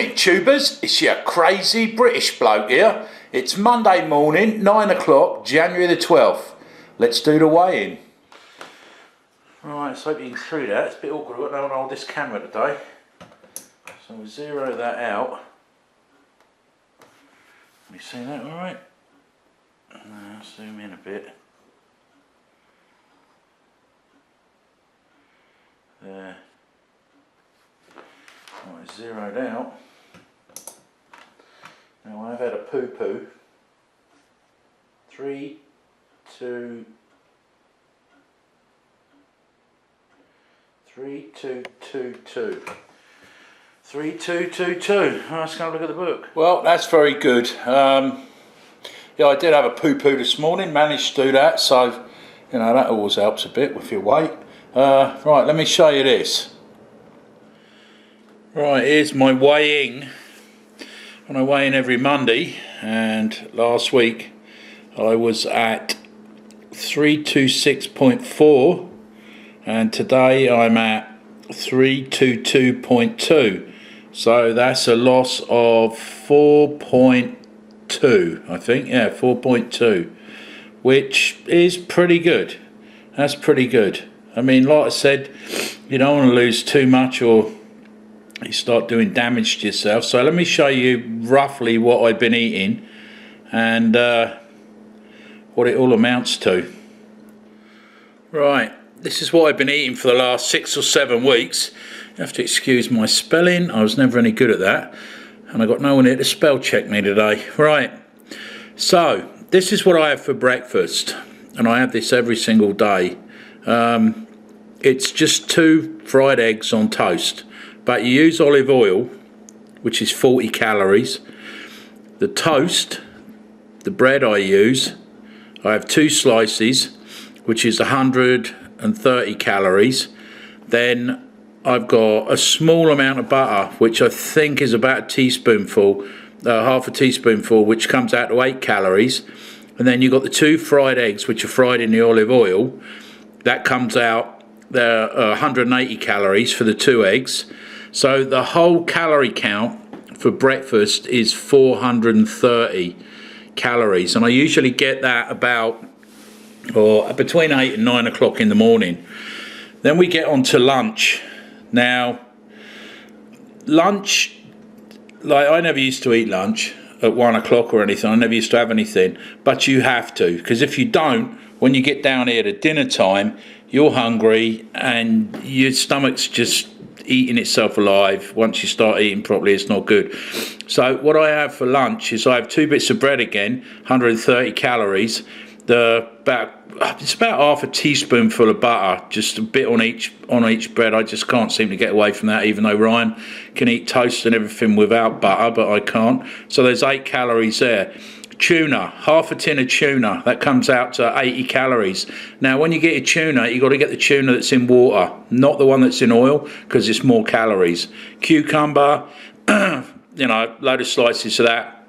Morning tubers, it's your crazy British bloke here. It's Monday morning, 9 o'clock, January the 12th. Let's do the weigh-in. Right, so hope you can see that. It's a bit awkward, I've got no one to hold this camera today. So we'll zero that out. Can you see that alright? Now zoom in a bit. There. Right, zeroed out. Now I've had a poo-poo. 3, 2, 3, 2, 2, 2. 3, 2, 2, 2. Let's go look at the book. Well, that's very good. Yeah, I did have a poo-poo this morning, managed to do that, so you know that always helps a bit with your weight. Right, let me show you this. Right, here's my weighing. And I weigh in every Monday, and last week I was at 326.4, and today I'm at 322.2. So that's a loss of 4.2, I think. Yeah, 4.2, which is pretty good. That's pretty good. I mean, like I said, you don't want to lose too much or you start doing damage to yourself. So let me show you roughly what I've been eating and what it all amounts to. Right, this is what I've been eating for the last 6 or 7 weeks. You have to excuse my spelling, I was never any good at that, and I got no one here to spell check me today. Right, so this is what I have for breakfast, and I have this every single day. It's just 2 fried eggs on toast. But you use olive oil, which is 40 calories. The toast, the bread I use, I have 2 slices, which is 130 calories. Then I've got a small amount of butter, which I think is about a teaspoonful, half a teaspoonful, which comes out to 8 calories. And then you've got the 2 fried eggs, which are fried in the olive oil. That comes out, they're 180 calories for the 2 eggs. So the whole calorie count for breakfast is 430 calories, and I usually get that about between 8 and 9 o'clock in the morning. Then we get on to lunch. Now, lunch, like I never used to eat lunch at 1 o'clock or anything. I never used to have anything, but you have to, because if you don't, when you get down here to dinner time, you're hungry and your stomach's just eating itself alive. Once you start eating properly, it's not good. So what I have for lunch is I have 2 bits of bread again, 130 calories. It's about half a teaspoonful of butter, just a bit on each bread. I just can't seem to get away from that, even though Ryan can eat toast and everything without butter, but I can't. So there's 8 calories there. Tuna, half a tin of tuna, that comes out to 80 calories. Now when you get your tuna, you've got to get the tuna that's in water, not the one that's in oil, because it's more calories. Cucumber, you know, load of slices of that.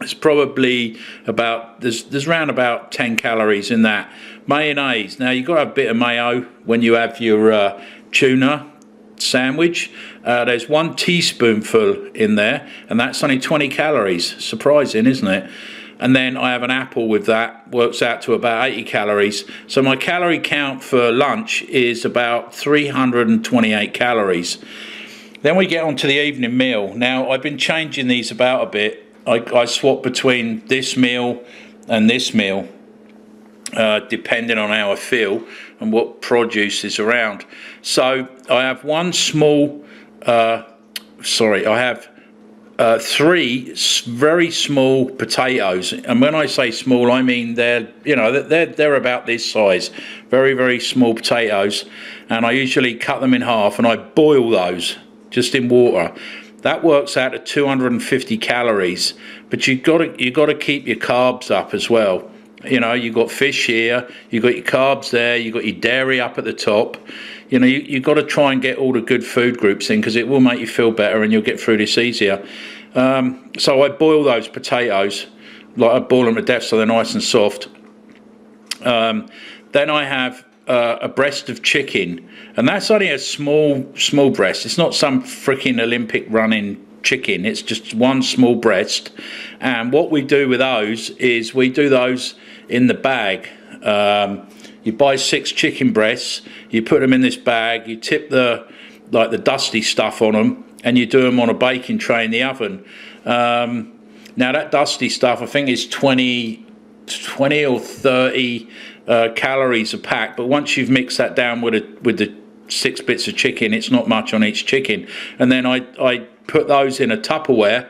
It's probably about, there's around about 10 calories in that. Mayonnaise, now you've got to have a bit of mayo when you have your tuna sandwich. There's 1 teaspoonful in there, and that's only 20 calories. Surprising, isn't it? And then I have an apple with that, works out to about 80 calories. So my calorie count for lunch is about 328 calories. Then we get on to the evening meal. Now I've been changing these about a bit. I swap between this meal and this meal, depending on how I feel and what produce is around. So I have 1 small, I have 3 very small potatoes, and when I say small, I mean they're about this size, very, very small potatoes, and I usually cut them in half and I boil those just in water. That works out at 250 calories, but you've got to keep your carbs up as well. You know, you've got fish here, you've got your carbs there, you've got your dairy up at the top. You know, you've got to try and get all the good food groups in, because it will make you feel better and you'll get through this easier. So I boil those potatoes, like I boil them to death so they're nice and soft. Then I have a breast of chicken, and that's only a small breast. It's not some freaking Olympic running chicken. It's just one small breast. And what we do with those is we do those in the bag. You buy 6 chicken breasts, you put them in this bag, you tip the dusty stuff on them, and you do them on a baking tray in the oven. Now that dusty stuff, I think is 20 or 30 calories a pack, but once you've mixed that down with the 6 bits of chicken, it's not much on each chicken. And then I put those in a Tupperware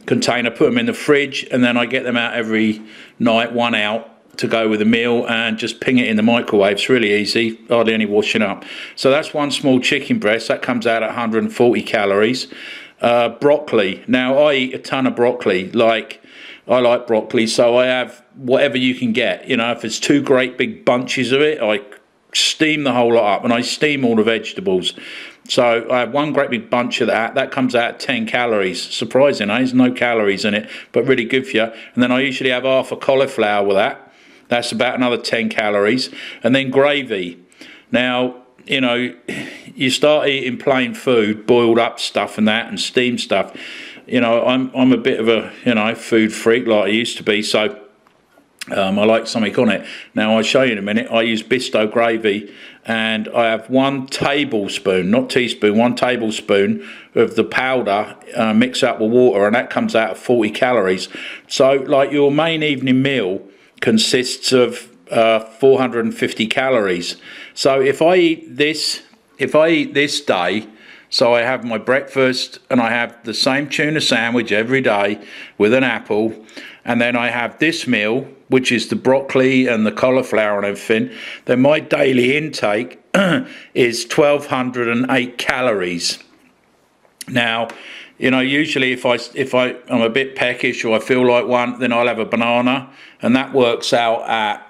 container, put them in the fridge, and then I get them out every night, one out to go with a meal, and just ping it in the microwave. It's really easy, hardly any washing up. So that's one small chicken breast, that comes out at 140 calories. Broccoli, now I eat a ton of broccoli, I like broccoli, so I have whatever you can get. You know, if it's 2 great big bunches of it, I steam the whole lot up, and I steam all the vegetables. So I have 1 great big bunch of that comes out at 10 calories. Surprising, eh? There's no calories in it, but really good for you. And then I usually have half a cauliflower with that. That's about another 10 calories. And then gravy. Now, you know, you start eating plain food, boiled up stuff and that, and steamed stuff. You know, I'm a bit of a, you know, food freak like I used to be, so I like something on it. Now I'll show you in a minute. I use Bisto gravy, and I have 1 tablespoon, not teaspoon, 1 tablespoon of the powder mixed up with water, and that comes out at 40 calories. So like your main evening meal consists of 450 calories. So if I eat this day, so I have my breakfast and I have the same tuna sandwich every day with an apple, and then I have this meal, which is the broccoli and the cauliflower and everything, then my daily intake is 1208 calories. Now, you know, usually if I'm a bit peckish or I feel like one, then I'll have a banana, and that works out at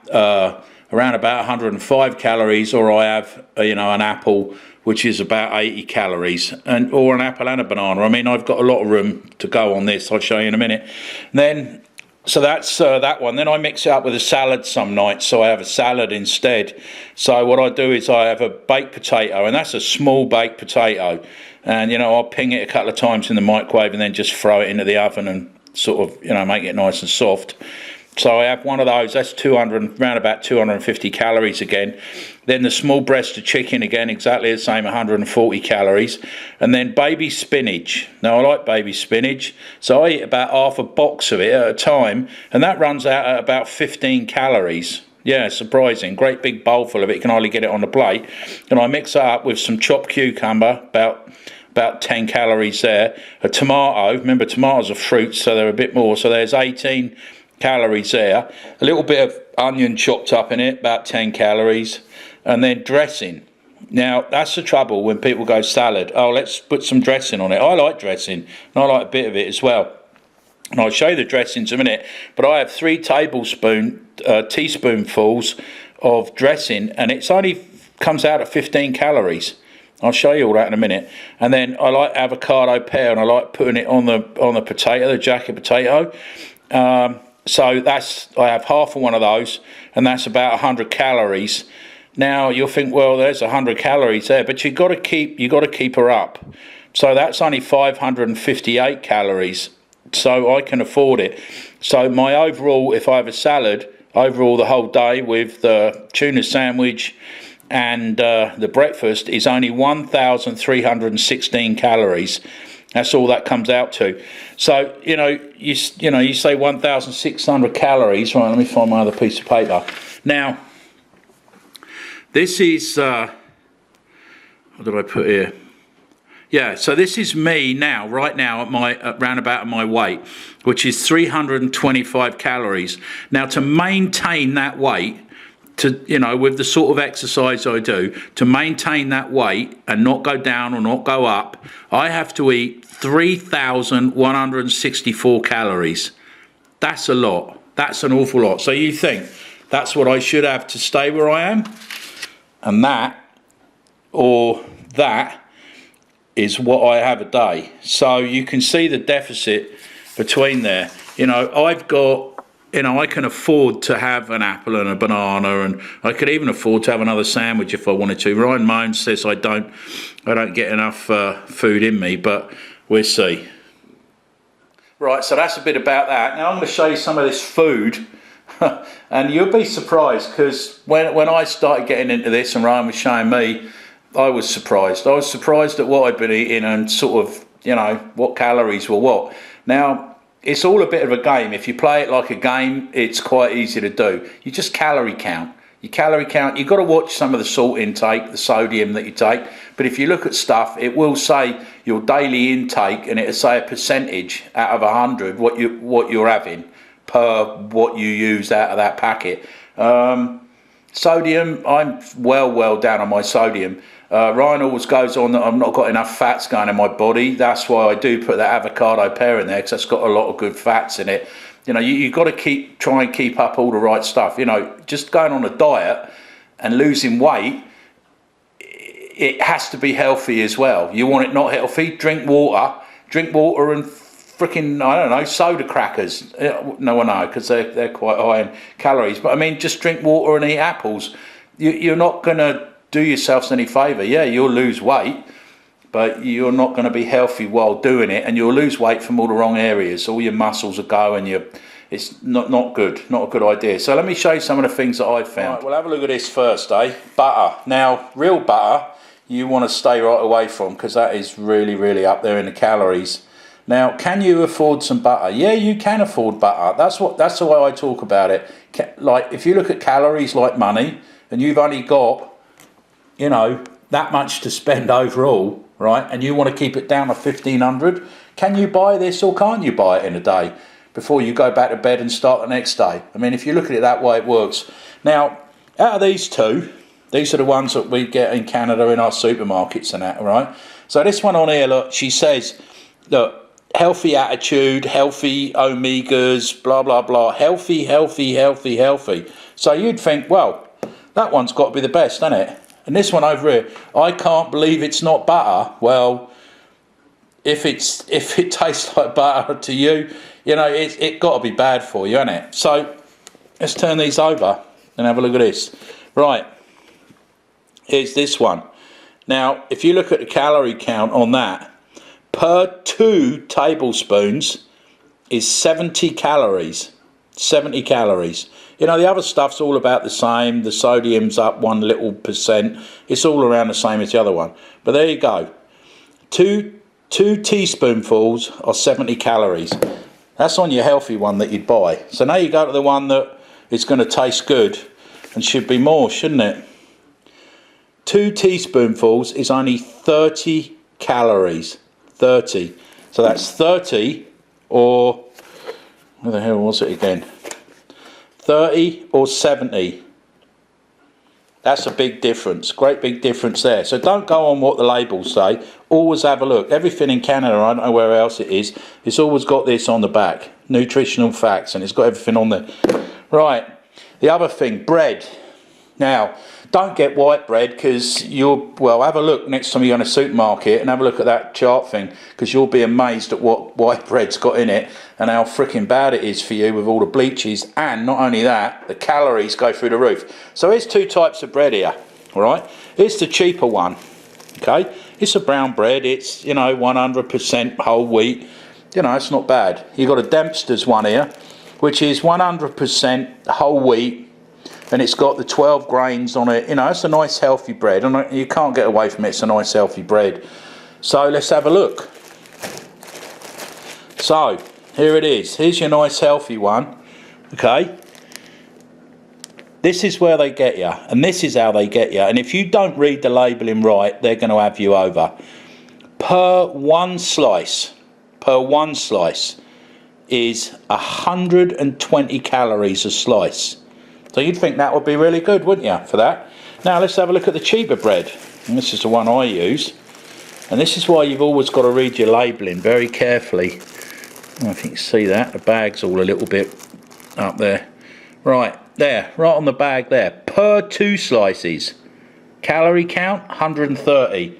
around about 105 calories, or I have you know, an apple, which is about 80 calories, or an apple and a banana. I mean, I've got a lot of room to go on this. I'll show you in a minute. And then, so that's that one. Then I mix it up with a salad some nights, so I have a salad instead. So what I do is I have a baked potato, and that's a small baked potato. And, you know, I'll ping it a couple of times in the microwave and then just throw it into the oven and sort of, you know, make it nice and soft. So I have one of those, that's around about 250 calories again. Then the small breast of chicken again, exactly the same, 140 calories. And then baby spinach. Now I like baby spinach, so I eat about half a box of it at a time, and that runs out at about 15 calories. Yeah, surprising. Great big bowl full of it, you can hardly get it on the plate. And I mix that up with some chopped cucumber, about 10 calories there. A tomato, remember tomatoes are fruits, so they're a bit more, so there's 18 calories there. A little bit of onion chopped up in it, about 10 calories. And then dressing. Now that's the trouble when people go salad. Oh, let's put some dressing on it. I like dressing, and I like a bit of it as well. And I'll show you the dressings in a minute, but I have 3 teaspoonfuls of dressing, and it's only comes out at 15 calories. I'll show you all that in a minute. And then I like avocado pear, and I like putting it on the potato, the jacket potato. So that's, I have half of one of those, and that's about 100 calories. Now you'll think, well, there's 100 calories there, but you got to keep her up. So that's only 558 calories. So I can afford it. So my overall, if I have a salad, overall the whole day with the tuna sandwich and the breakfast is only 1,316 calories. That's all that comes out to. So you say 1,600 calories. Right, let me find my other piece of paper. Now, this is what did I put here? Yeah, so this is me now, right now, at my round about at my weight, which is 325 calories. Now, to maintain that weight, with the sort of exercise I do, to maintain that weight and not go down or not go up, I have to eat 3,164 calories. That's a lot. That's an awful lot. So you think that's what I should have to stay where I am? And that, or that, is what I have a day. So you can see the deficit between there. I've got, I can afford to have an apple and a banana, and I could even afford to have another sandwich if I wanted to. Ryan Moan says I don't get enough food in me, but we'll see. Right, so that's a bit about that. Now I'm going to show you some of this food. And you'll be surprised, because when I started getting into this and Ryan was showing me, I was surprised. I was surprised at what I'd been eating and sort of, you know, what calories were what. Now, it's all a bit of a game. If you play it like a game, it's quite easy to do. You just calorie count. You calorie count. You've got to watch some of the salt intake, the sodium that you take. But if you look at stuff, it will say your daily intake, and it'll say a percentage out of 100 what you're having per what you use out of that packet. Sodium, I'm well down on my sodium. Ryan always goes on that I've not got enough fats going in my body. That's why I do put that avocado pear in there, because that's got a lot of good fats in it. You know, you've got to try and keep up all the right stuff. You know, just going on a diet and losing weight, it has to be healthy as well. You want it not healthy, drink water and freaking, I don't know, soda crackers. No, I know, because they're quite high in calories. But I mean, just drink water and eat apples. You're not going to do yourselves any favour. Yeah, you'll lose weight, but you're not going to be healthy while doing it, and you'll lose weight from all the wrong areas. All your muscles will go, and it's not good, not a good idea. So let me show you some of the things that I've found. Right, we'll have a look at this first, butter. Now, real butter, you want to stay right away from, because that is really up there in the calories. Now, can you afford some butter? Yeah, you can afford butter. That's the way I talk about it. Like, if you look at calories like money, and you've only got, you know, that much to spend overall, right, and you want to keep it down to 1,500, can you buy this or can't you buy it in a day before you go back to bed and start the next day? I mean, if you look at it that way, it works. Now, out of these two, these are the ones that we get in Canada in our supermarkets and that, right? So this one on here, look, she says, look, healthy attitude, healthy omegas, blah, blah, blah, healthy. So you'd think, well, that one's got to be the best, hasn't it? And this one over here, I can't believe it's not butter. Well, if it tastes like butter to you, you know, it got to be bad for you, hasn't it? So let's turn these over and have a look at this. Right, here's this one. Now, if you look at the calorie count on that, per 2 tablespoons is 70 calories. 70 calories. You know, the other stuff's all about the same. The sodium's up 1 little percent. It's all around the same as the other one. But there you go. Two teaspoonfuls are 70 calories. That's on your healthy one that you'd buy. So now you go to the one that is going to taste good and should be more, shouldn't it? 2 teaspoonfuls is only 30 calories. 30. So that's 30 or, where the hell was it again? 30 or 70. That's a big difference, great big difference there. So don't go on what the labels say, always have a look. Everything in Canada, I don't know where else it is, it's always got this on the back, nutritional facts, and it's got everything on there. Right, the other thing, bread. Now, don't get white bread, because well, have a look next time you're in a supermarket and have a look at that chart thing, because you'll be amazed at what white bread's got in it and how freaking bad it is for you with all the bleaches. And not only that, the calories go through the roof. So here's 2 types of bread here, all right? Here's the cheaper one, okay? It's a brown bread. It's, you know, 100% whole wheat. You know, it's not bad. You've got a Dempster's one here, which is 100% whole wheat, and it's got the 12 grains on it. You know, it's a nice healthy bread, and you can't get away from it. It's a nice healthy bread. So let's have a look. So here it is. Here's your nice healthy one. Okay, this is where they get you, and this is how they get you. And if you don't read the labelling right, they're going to have you over. Per one slice is 120 calories a slice. So you'd think that would be really good, wouldn't you, for that? Now let's have a look at the cheaper bread. And this is the one I use. And this is why you've always got to read your labelling very carefully. I don't know if you can see that. The bag's all a little bit up there. Right, there, right on the bag there. Per 2 slices. Calorie count, 130.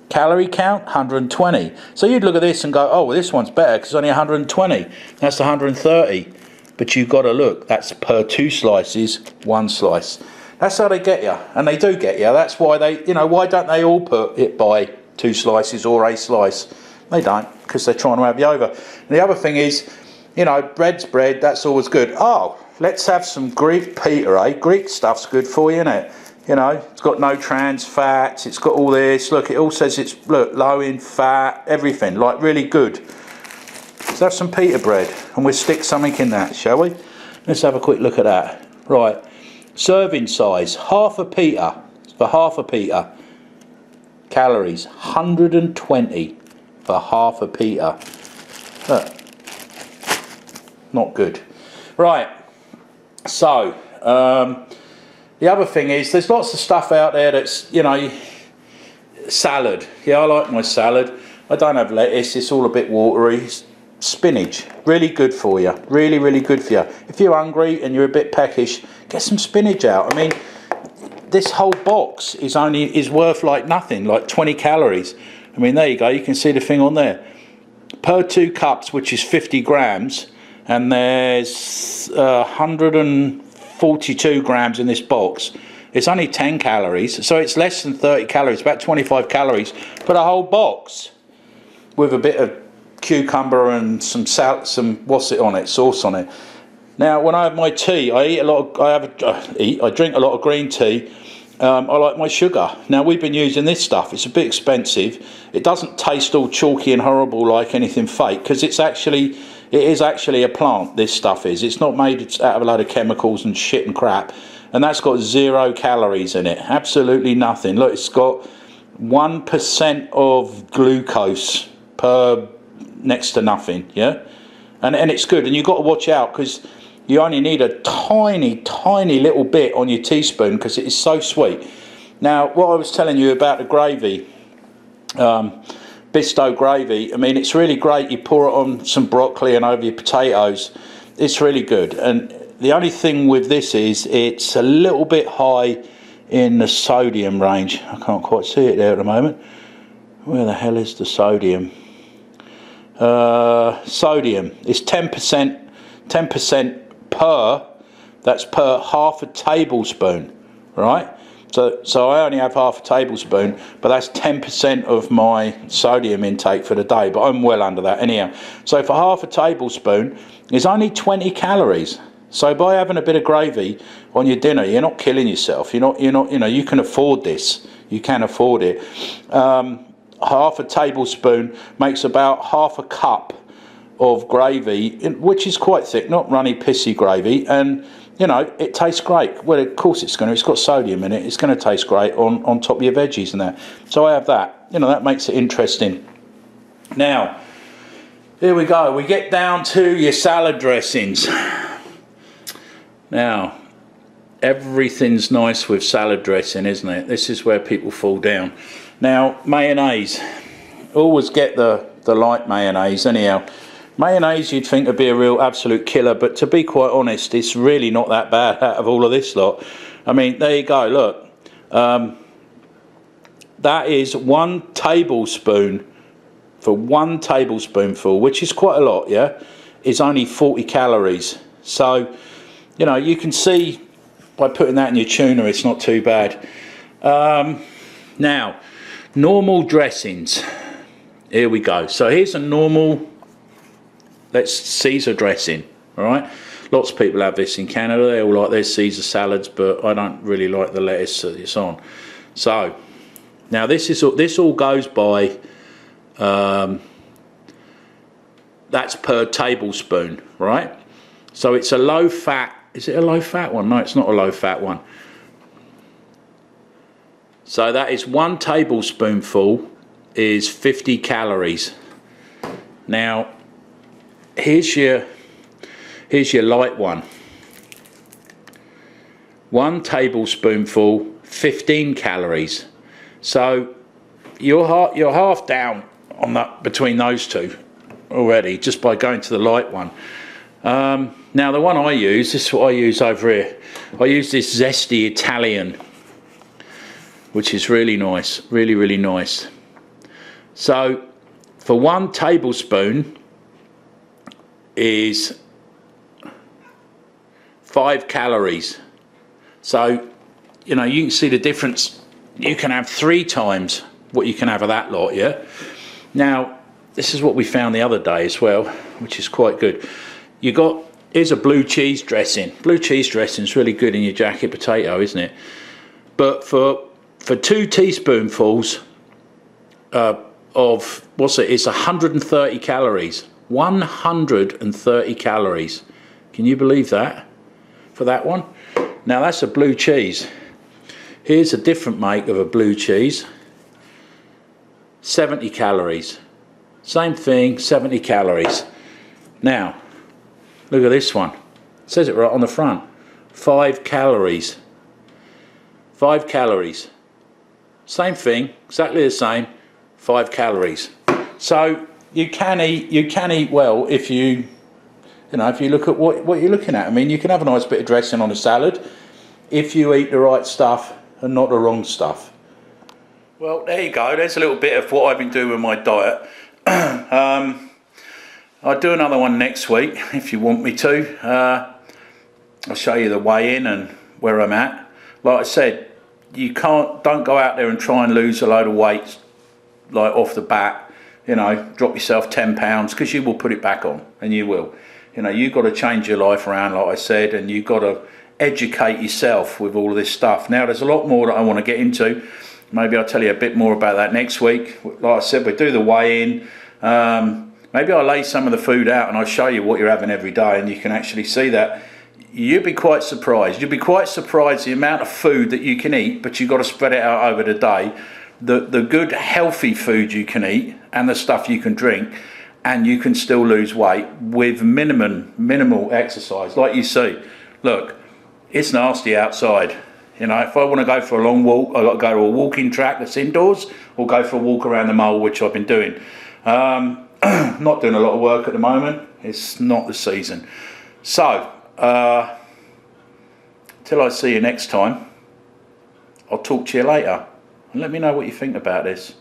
Calorie count, 120. So you'd look at this and go, oh, well, this one's better because it's only 120. That's 130. But you've got to look, that's per 2 slices, 1 slice. That's how they get you, and they do get you. That's why they, you know, why don't they all put it by 2 slices or a slice? They don't, because they're trying to have you over. And the other thing is, you know, bread's bread, that's always good. Oh, let's have some Greek pita, eh? Greek stuff's good for you, innit? You know, it's got no trans fats, it's got all this. Look, it all says it's, look, low in fat, everything, like really good. Let's have some pita bread, and we'll stick something in that, shall we? Let's have a quick look at that. Right, serving size, half a pita, for half a pita. Calories, 120 for half a pita. Look, not good. Right, so, the other thing is, there's lots of stuff out there that's, you know, salad. Yeah, I like my salad. I don't have lettuce, it's all a bit watery. Spinach, really good for you. Really, really good for you. If you're hungry and you're a bit peckish, get some spinach out. I mean, this whole box is worth like nothing, like 20 calories. I mean, there you go, you can see the thing on there. Per 2 cups, which is 50 grams, and there's 142 grams in this box. It's only 10 calories, so it's less than 30 calories, about 25 calories for the whole box, with a bit of cucumber and some salt, some sauce on it. Now, when I have my tea, I drink a lot of green tea. I like my sugar. Now, we've been using this stuff. It's a bit expensive. It doesn't taste all chalky and horrible like anything fake, because it is actually a plant. This stuff is. It's not made out of a load of chemicals and shit and crap. And that's got 0 calories in it. Absolutely nothing. Look, it's got 1% of glucose per next to nothing. Yeah, and it's good. And you've got to watch out, because you only need a tiny little bit on your teaspoon, because it is so sweet. Now, what I was telling you about the gravy, Bisto gravy, I mean, it's really great. You pour it on some broccoli and over your potatoes. It's really good. And the only thing with this is it's a little bit high in the sodium range. I can't quite see it there at the moment. Where the hell is the sodium? Sodium is 10%, 10% per, that's per half a tablespoon, right? So I only have half a tablespoon, but that's 10% of my sodium intake for the day, but I'm well under that anyhow. So for half a tablespoon is only 20 calories. So by having a bit of gravy on your dinner, you're not killing yourself. You're not, you know, you can afford this. You can afford it. Half a tablespoon makes about half a cup of gravy, which is quite thick, not runny pissy gravy, and you know, it tastes great. Well, of course it's got sodium in it. It's going to taste great on top of your veggies and that. So I have that. You know, that makes it interesting. Now, here we go. We get down to your salad dressings. Now, everything's nice with salad dressing, isn't it? This is where people fall down. Now, mayonnaise. Always get the light mayonnaise anyhow. Mayonnaise you'd think would be a real absolute killer, but to be quite honest, it's really not that bad out of all of this lot. I mean, there you go, look. That is 1 tablespoon, for 1 tablespoonful, which is quite a lot, yeah, is only 40 calories. So, you know, you can see by putting that in your tuna, it's not too bad. Now, normal dressings. Here we go. So here's a normal, Caesar dressing, all right? Lots of people have this in Canada. They all like their Caesar salads, but I don't really like the lettuce that it's on. So now this all goes by, that's per tablespoon, right? So it's a low fat. Is it a low fat one? No, it's not a low fat one. So that is 1 tablespoonful is 50 calories. Now, here's your light one. 1 tablespoonful, 15 calories. So you're half down on that between those two already, just by going to the light one. Now the one I use, this is what I use over here. I use this Zesty Italian, which is really nice, really, really nice. So for 1 tablespoon is 5 calories. So, you know, you can see the difference. You can have 3 times what you can have of that lot, yeah? Now, this is what we found the other day as well, which is quite good. Here's a blue cheese dressing. Blue cheese dressing is really good in your jacket potato, isn't it? But for 2 teaspoonfuls of, it's 130 calories. 130 calories. Can you believe that? For that one? Now that's a blue cheese. Here's a different make of a blue cheese. 70 calories. Same thing, 70 calories. Now, look at this one. It says it right on the front. 5 calories. 5 calories. Same thing, exactly the same. 5 calories. So you can eat well if you look at what you're looking at. I mean, you can have a nice bit of dressing on a salad if you eat the right stuff and not the wrong stuff. Well, there you go. There's a little bit of what I've been doing with my diet. I'll do another one next week if you want me to. I'll show you the weigh-in and where I'm at. Like I said, don't go out there and try and lose a load of weight like off the bat. Drop yourself 10 pounds, because you will put it back on, and you will. You've got to change your life around, like I said, and you've got to educate yourself with all of this stuff. Now, there's a lot more that I want to get into. Maybe I'll tell you a bit more about that next week. Like I said, we do the weigh-in. Maybe I'll lay some of the food out and I'll show you what you're having every day, and you can actually see that. You'll be quite surprised. You'll be quite surprised the amount of food that you can eat, but you've got to spread it out over the day. The good healthy food you can eat and the stuff you can drink, and you can still lose weight with minimal exercise. Like you see, look, it's nasty outside. If I want to go for a long walk, I've got to go to a walking track that's indoors, or go for a walk around the mole, which I've been doing. Not doing a lot of work at the moment. It's not the season. So, till I see you next time, I'll talk to you later. And let me know what you think about this.